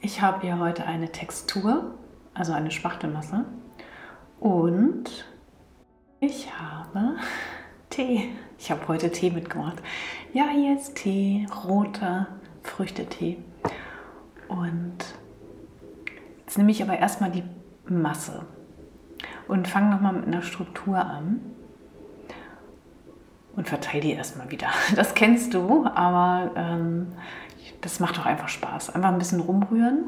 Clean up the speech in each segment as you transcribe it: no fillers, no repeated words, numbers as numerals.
Ich habe hier heute eine Textur, also eine Spachtelmasse, und ich habe Tee. Ich habe heute Tee mitgebracht. Ja, hier ist Tee, roter Früchtetee. Und jetzt nehme ich aber erstmal die Masse und fange nochmal mit einer Struktur an und verteile die erstmal wieder. Das kennst du, aber das macht doch einfach Spaß. Einfach ein bisschen rumrühren.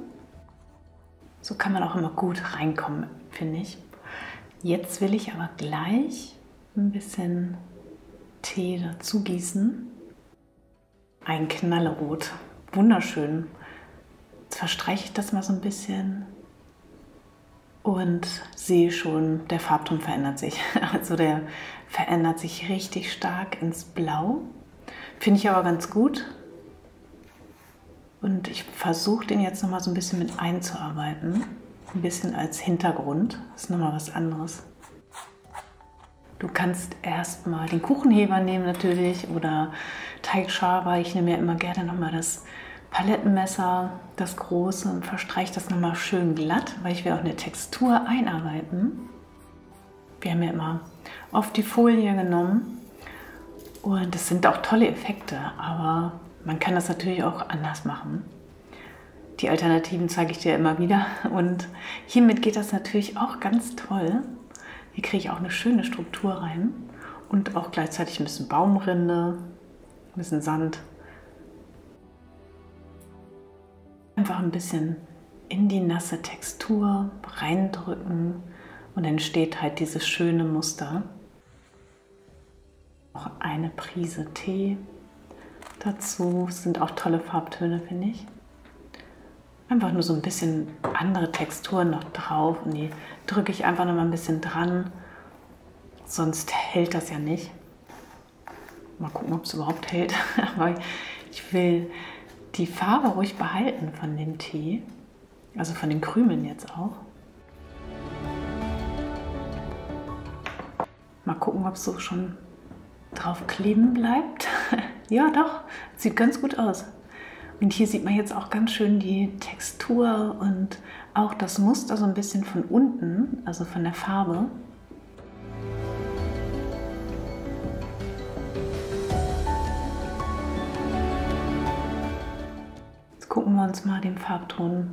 So kann man auch immer gut reinkommen, finde ich. Jetzt will ich aber gleich ein bisschen Tee dazu gießen. Ein Knallerot. Wunderschön. Jetzt verstreiche ich das mal so ein bisschen und sehe schon, der Farbton verändert sich. Also der verändert sich richtig stark ins Blau. Finde ich aber ganz gut. Und ich versuche den jetzt nochmal so ein bisschen mit einzuarbeiten. Ein bisschen als Hintergrund. Das ist nochmal was anderes. Du kannst erstmal den Kuchenheber nehmen natürlich oder Teigschaber. Ich nehme ja immer gerne nochmal das Palettenmesser, das große, und verstreiche das nochmal schön glatt, weil ich will auch eine Textur einarbeiten. Wir haben ja immer oft die Folie genommen und das sind auch tolle Effekte, aber man kann das natürlich auch anders machen. Die Alternativen zeige ich dir immer wieder und hiermit geht das natürlich auch ganz toll. Hier kriege ich auch eine schöne Struktur rein und auch gleichzeitig ein bisschen Baumrinde, ein bisschen Sand. Einfach ein bisschen in die nasse Textur reindrücken und entsteht halt dieses schöne Muster. Noch eine Prise Tee dazu. Das sind auch tolle Farbtöne, finde ich. Einfach nur so ein bisschen andere Texturen noch drauf und die drücke ich einfach noch mal ein bisschen dran. Sonst hält das ja nicht. Mal gucken, ob es überhaupt hält. Aber ich will die Farbe ruhig behalten von dem Tee. Also von den Krümeln jetzt auch. Mal gucken, ob es so schon drauf kleben bleibt. Ja, doch. Sieht ganz gut aus. Und hier sieht man jetzt auch ganz schön die Textur und auch das Muster so ein bisschen von unten, also von der Farbe. Jetzt gucken wir uns mal den Farbton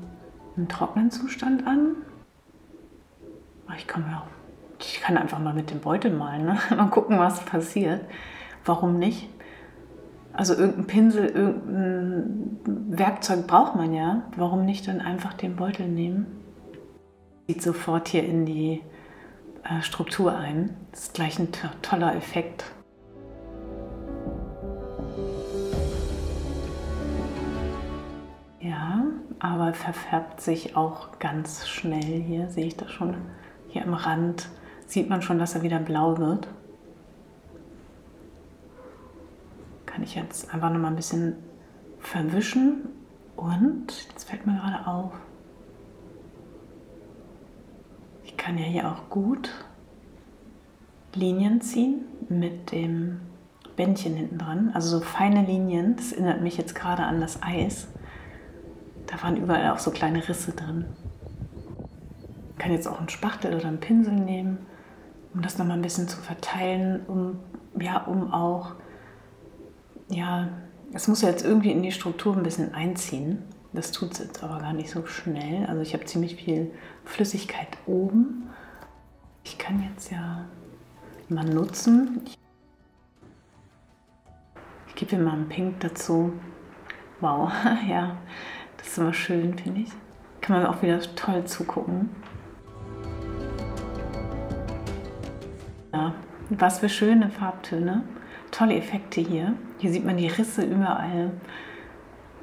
im trockenen Zustand an. Ich kann einfach mal mit dem Beutel malen, ne? Mal gucken, was passiert. Warum nicht? Also irgendein Pinsel, irgendein Werkzeug braucht man ja. Warum nicht dann einfach den Beutel nehmen? Sieht sofort hier in die Struktur ein. Das ist gleich ein toller Effekt. Ja, aber verfärbt sich auch ganz schnell hier. Sehe ich das schon? Hier am Rand sieht man schon, dass er wieder blau wird. Kann ich jetzt einfach noch mal ein bisschen verwischen und jetzt fällt mir gerade auf, ich kann ja hier auch gut Linien ziehen mit dem Bändchen hinten dran, also so feine Linien. Das erinnert mich jetzt gerade an das Eis. Da waren überall auch so kleine Risse drin. Ich kann jetzt auch einen Spachtel oder einen Pinsel nehmen, um das noch mal ein bisschen zu verteilen, um auch, ja, es muss ja jetzt irgendwie in die Struktur ein bisschen einziehen. Das tut es jetzt aber gar nicht so schnell. Also ich habe ziemlich viel Flüssigkeit oben. Ich kann jetzt ja mal nutzen. Ich gebe hier mal einen Pink dazu. Wow, ja, das ist immer schön, finde ich. Kann man auch wieder toll zugucken. Ja, was für schöne Farbtöne. Tolle Effekte hier. Hier sieht man die Risse überall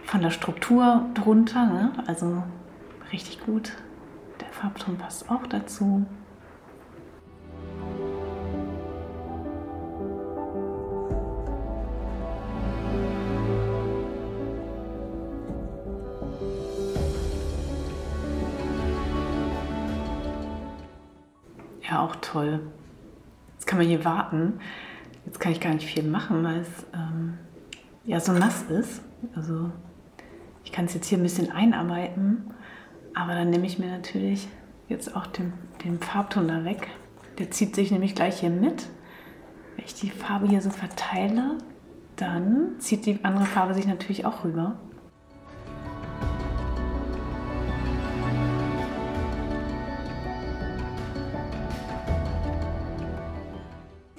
von der Struktur drunter, ne? Also richtig gut. Der Farbton passt auch dazu. Ja, auch toll. Jetzt kann man hier warten. Jetzt kann ich gar nicht viel machen, weil es ja so nass ist. Also Ich kann es jetzt hier ein bisschen einarbeiten, aber dann nehme ich mir natürlich jetzt auch den Farbton da weg. Der zieht sich nämlich gleich hier mit. Wenn ich die Farbe hier so verteile, dann zieht die andere Farbe sich natürlich auch rüber.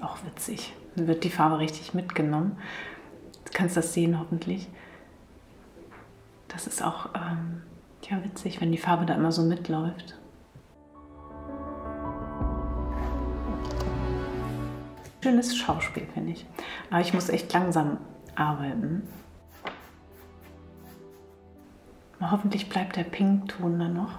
Auch witzig. Dann wird die Farbe richtig mitgenommen. Du kannst das sehen hoffentlich. Das ist auch ja, witzig, wenn die Farbe da immer so mitläuft. Schönes Schauspiel, finde ich. Aber ich muss echt langsam arbeiten. Aber hoffentlich bleibt der Pinkton dann noch.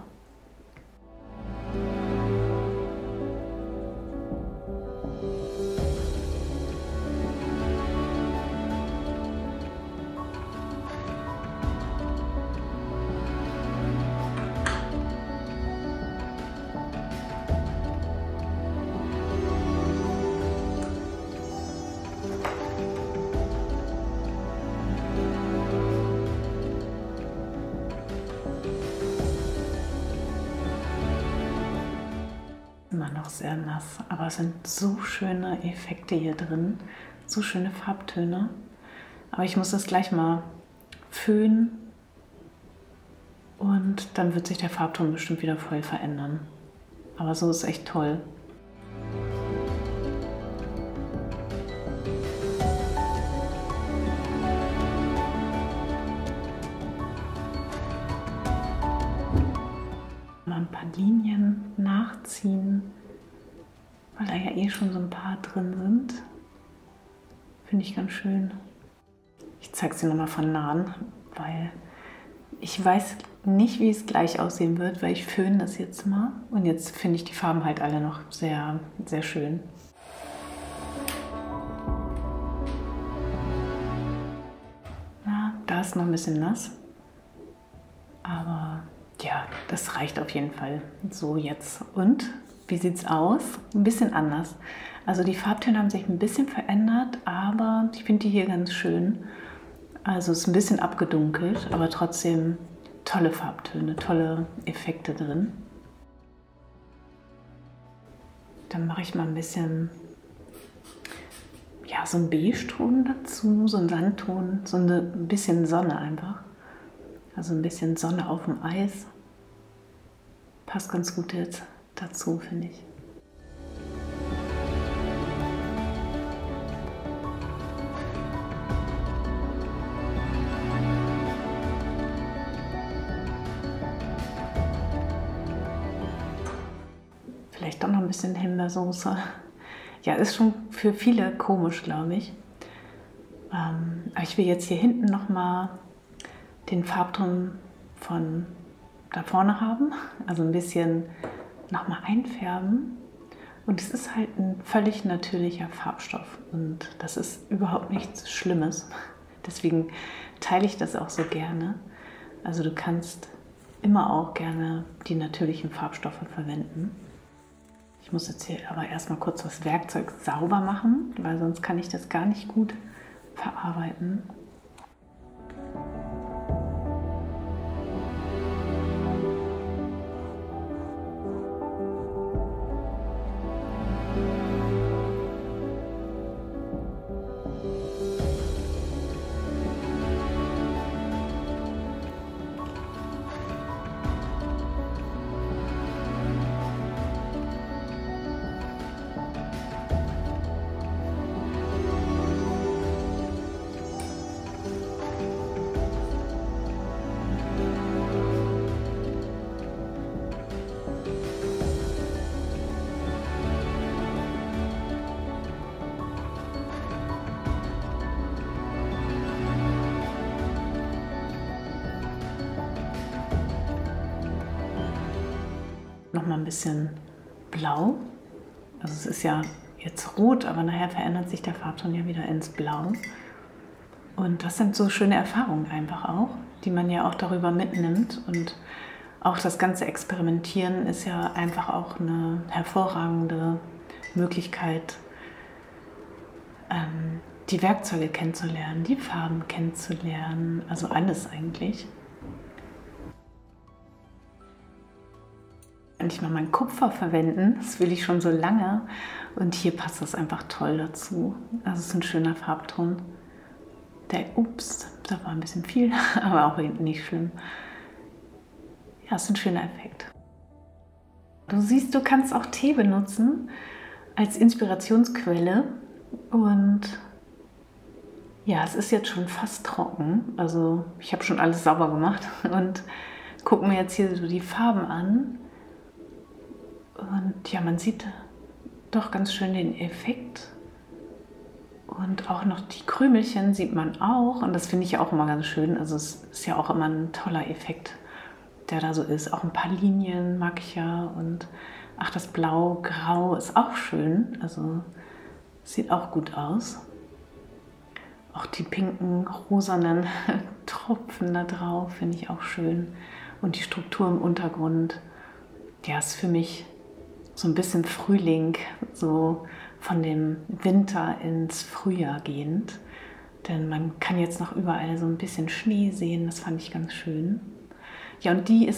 Immer noch sehr nass, aber es sind so schöne Effekte hier drin, so schöne Farbtöne. Aber ich muss das gleich mal föhnen und dann wird sich der Farbton bestimmt wieder voll verändern. Aber so ist echt toll. Mal ein paar Linien nachziehen, weil da ja eh schon so ein paar drin sind. Finde ich ganz schön. Ich zeige es dir nochmal von nahen, weil ich weiß nicht, wie es gleich aussehen wird, weil ich föhne das jetzt mal. Und jetzt finde ich die Farben halt alle noch sehr, sehr schön. Na, da ist noch ein bisschen nass. Aber ja, das reicht auf jeden Fall so jetzt. Und wie sieht es aus? Ein bisschen anders. Also die Farbtöne haben sich ein bisschen verändert, aber ich finde die hier ganz schön. Also es ist ein bisschen abgedunkelt, aber trotzdem tolle Farbtöne, tolle Effekte drin. Dann mache ich mal ein bisschen, ja, so einen Beige-Ton dazu, so einen Sandton, so ein bisschen Sonne einfach. Also ein bisschen Sonne auf dem Eis. Passt ganz gut jetzt dazu, finde ich. Vielleicht doch noch ein bisschen Himbeersoße. Ja, ist schon für viele komisch, glaube ich. Aber ich will jetzt hier hinten nochmal den Farbton von da vorne haben, also ein bisschen nochmal einfärben. Und es ist halt ein völlig natürlicher Farbstoff und das ist überhaupt nichts Schlimmes. Deswegen teile ich das auch so gerne. Also du kannst immer auch gerne die natürlichen Farbstoffe verwenden. Ich muss jetzt hier aber erstmal kurz das Werkzeug sauber machen, weil sonst kann ich das gar nicht gut verarbeiten. Noch mal ein bisschen blau. Also es ist ja jetzt rot, aber nachher verändert sich der Farbton ja wieder ins Blau. Und das sind so schöne Erfahrungen einfach auch, die man ja auch darüber mitnimmt. Und auch das ganze Experimentieren ist ja einfach auch eine hervorragende Möglichkeit, die Werkzeuge kennenzulernen, die Farben kennenzulernen, also alles eigentlich. endlich mal mein Kupfer verwenden. Das will ich schon so lange. Und hier passt das einfach toll dazu. Also es ist ein schöner Farbton. Ups, da war ein bisschen viel, aber auch nicht schlimm. Ja, ist ein schöner Effekt. Du siehst, du kannst auch Tee benutzen als Inspirationsquelle. Und ja, es ist jetzt schon fast trocken. Also ich habe schon alles sauber gemacht und gucke mir jetzt hier so die Farben an. Und ja, man sieht doch ganz schön den Effekt. Und auch noch die Krümelchen sieht man auch. Und das finde ich ja auch immer ganz schön. Also es ist ja auch immer ein toller Effekt, der da so ist. Auch ein paar Linien mag ich ja. Und ach, das Blau-Grau ist auch schön. Also sieht auch gut aus. Auch die pinken, rosanen Tropfen da drauf finde ich auch schön. Und die Struktur im Untergrund, ja, ist für mich so ein bisschen Frühling, so von dem Winter ins Frühjahr gehend. Denn man kann jetzt noch überall so ein bisschen Schnee sehen, das fand ich ganz schön. Ja, und die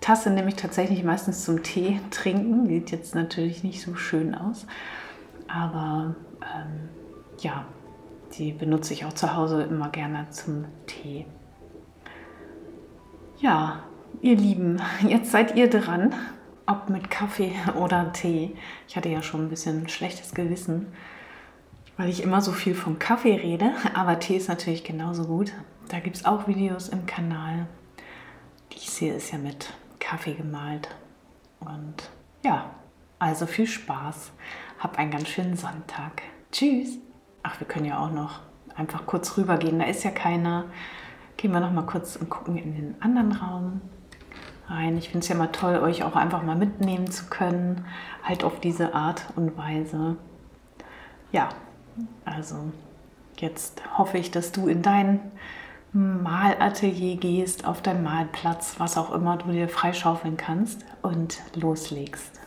Tasse nehme ich tatsächlich meistens zum Tee trinken. Sieht jetzt natürlich nicht so schön aus, aber ja, die benutze ich auch zu Hause immer gerne zum Tee. Ja, ihr Lieben, jetzt seid ihr dran. Ob mit Kaffee oder Tee. Ich hatte ja schon ein bisschen ein schlechtes Gewissen, weil ich immer so viel vom Kaffee rede, aber Tee ist natürlich genauso gut. Da gibt es auch Videos im Kanal. Dies hier ist ja mit Kaffee gemalt. Und ja, also viel Spaß. Hab einen ganz schönen Sonntag. Tschüss. Ach, wir können ja auch noch einfach kurz rübergehen. Da ist ja keiner. Gehen wir noch mal kurz und gucken in den anderen Raum rein. Ich finde es ja mal toll, euch auch einfach mal mitnehmen zu können, halt auf diese Art und Weise. Ja, also jetzt hoffe ich, dass du in dein Malatelier gehst, auf deinen Malplatz, was auch immer du dir freischaufeln kannst und loslegst.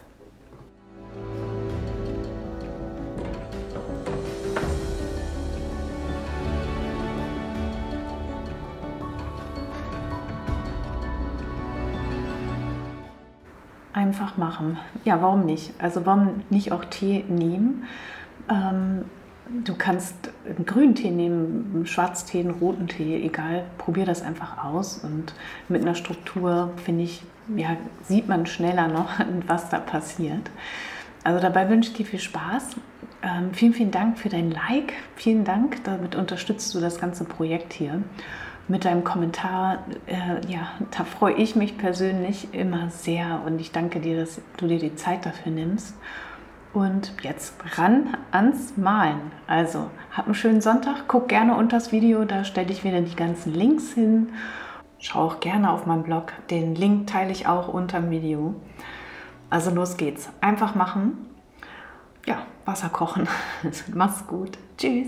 Einfach machen. Ja, warum nicht? Also warum nicht auch Tee nehmen? Du kannst einen grünen Tee nehmen, einen Schwarztee, einen roten Tee, egal. Probier das einfach aus. Und mit einer Struktur, finde ich, ja, sieht man schneller noch, was da passiert. Also dabei wünsche ich dir viel Spaß. Vielen, vielen Dank für dein Like. Vielen Dank, damit unterstützt du das ganze Projekt hier. Mit deinem Kommentar, ja, da freue ich mich persönlich immer sehr und ich danke dir, dass du dir die Zeit dafür nimmst. Und jetzt ran ans Malen. Also, hab einen schönen Sonntag, guck gerne unter das Video, da stelle ich wieder die ganzen Links hin. Schau auch gerne auf meinen Blog, den Link teile ich auch unter dem Video. Also los geht's, einfach machen. Ja, Wasser kochen. Mach's gut. Tschüss.